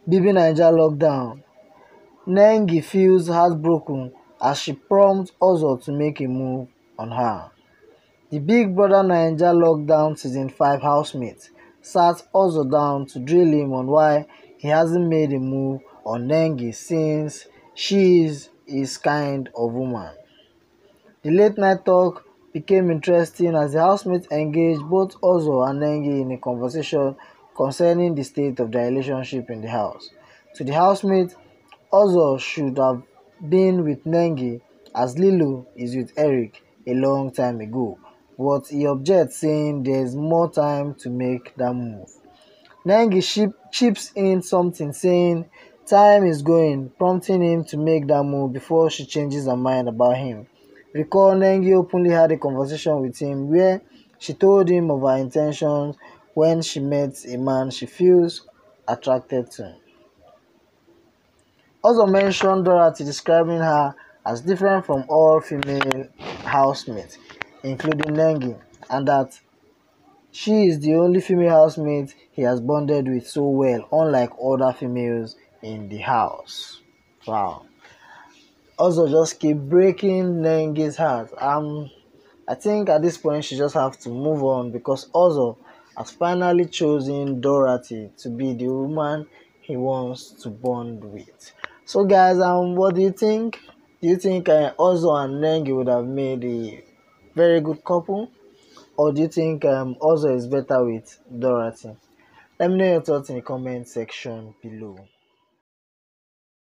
BB Naija lockdown. Nengi feels heartbroken as she prompts Ozo to make a move on her. The Big Brother Naija lockdown season 5 housemate sat Ozo down to drill him on why he hasn't made a move on Nengi since she is his kind of woman. The late night talk became interesting as the housemates engaged both Ozo and Nengi in a conversation concerning the state of their relationship in the house. To the housemates, Ozo should have been with Nengi as Lilo is with Eric a long time ago, but he objects saying there's more time to make that move. Nengi chips in something saying time is going, prompting him to make that move before she changes her mind about him. Recall Nengi openly had a conversation with him where she told him of her intentions when she met a man she feels attracted to. Also mentioned Dorothy describing her as different from all female housemates, including Nengi, and that she is the only female housemate he has bonded with so well, unlike other females in the house. Wow. Also just keep breaking Nengi's heart. I think at this point she just have to move on because Ozo has finally chosen Dorothy to be the woman he wants to bond with. So guys, what do you think? Do you think Ozo and Nengi would have made a very good couple? Or do you think Ozo is better with Dorothy? Let me know your thoughts in the comment section below.